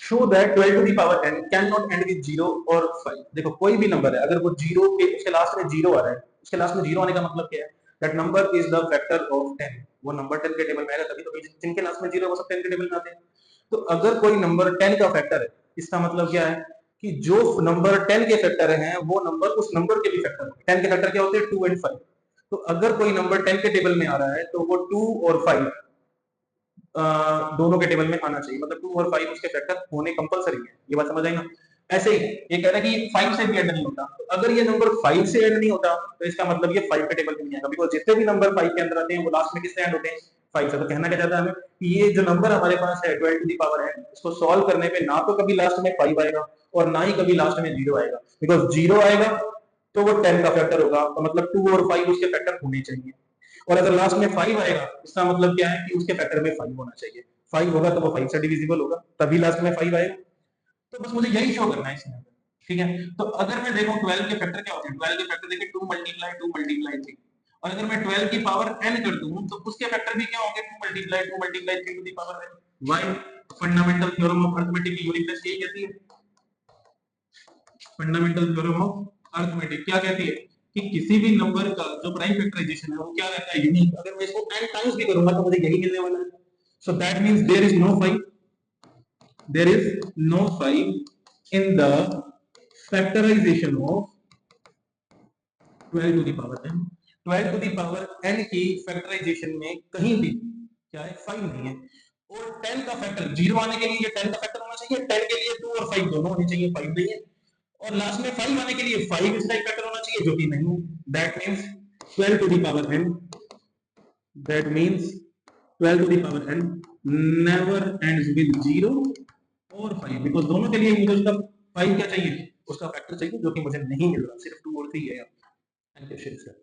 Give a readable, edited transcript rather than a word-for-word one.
Show that 12 to the power n can not end with 0 और 5। देखो कोई भी नंबर है अगर वो 0 के उसके लास्ट में 0 आ रहा है, उसके लास्ट में 0 आने का मतलब क्या है, that number is the factor of 10। वो नंबर 10 के टेबल में आएगा, तभी तो जिनके लास्ट में 0 है वो सब 10 के टेबल में आते हैं। तो अगर कोई नंबर 10 का फैक्टर है, इसका मतलब क्या है कि जो नंबर 10 के फैक्टर हैं वो नंबर उस नंबर के भी फैक्टर होंगे। 10 के फैक्टर क्या होते हैं, 2 एंड 5। तो अगर कोई नंबर 10 के टेबल में आ रहा है तो वो 2 और 5 दोनों के टेबल में आना चाहिए, मतलब 2 और 5 उसके फैक्टर होने कंपलसरी है। ये बात समझ आई ना। ऐसे ही ये कह रहा है कि 5 से भी ऐड नहीं होता, तो अगर ये नंबर 5 से ऐड नहीं होता तो इसका मतलब ये 5 के टेबल में नहीं आएगा, बिकॉज जितने भी नंबर 5 के अंदर आते हैं वो लास्ट में किससे ऐड होते हैं, 5 से। तो कहना क्या चाहता है हमें कि ये जो नंबर हमारे पास है 12 टू द पावर n, इसको सॉल्व करने पे ना तो कभी लास्ट में 5 आएगा और ना ही कभी लास्ट में 0 आएगा, बिकॉज 0 आएगा तो वो 10 का फैक्टर होगा, तो मतलब 2 और 5 उसके फैक्टर होने चाहिए। और अगर लास्ट में 5 आएगा इसका मतलब क्या है कि उसके फैक्टर में 5 होना चाहिए। 5 होगा तो वो 5 से डिविजिबल होगा, तभी लास्ट में 5 आएगा। तो बस मुझे यही शो करना है इसमें। ठीक है, तो अगर मैं देखूं 12 के फैक्टर क्या होते हैं, 12 के फैक्टर देखिए 2 मल्टीप्लाई 2 मल्टीप्लाई 3। और अगर मैं 12 की पावर n कर दूं तो उसके फैक्टर भी क्या होंगे, 2 multiply 3 to the power n। Why? Fundamental theorem of arithmetic की यूनिटनेस यही कहती है। फंडामेंटल थ्योरम ऑफ अरिथमेटिक क्या कहती है कि किसी भी नंबर का जो प्राइम फैक्टराइजेशन है वो क्या रहता है, यूनिक। अगर मैं इसको n टाइम्स भी करूंगा तो मुझे यही मिलने वाला है। So that means there is no 5, there is no 5 in the factorization of 12 to the power n। 12 to the power n की फैक्टराइजेशन में कहीं भी क्या है, 5 नहीं है। और 10 का फैक्टर 0 आने के लिए ये 10 का फैक्टर होना चाहिए, 10 के लिए 2 और 5 दोनों होने चाहिए, 5 नहीं है। और लास्ट में 5 आने के लिए 5 इसका फैक्टर होना चाहिए, जो कि नहीं है। That means 12 to the power n, that means 12 to the power n never ends with 0 और 5, बिकॉज दोनों के लिए मुझे उसका 5 क्या चाहिए, उसका फैक्टर चाहिए, जो कि मुझे नहीं मिल रहा, सिर्फ 2 और 3 है। Thank you.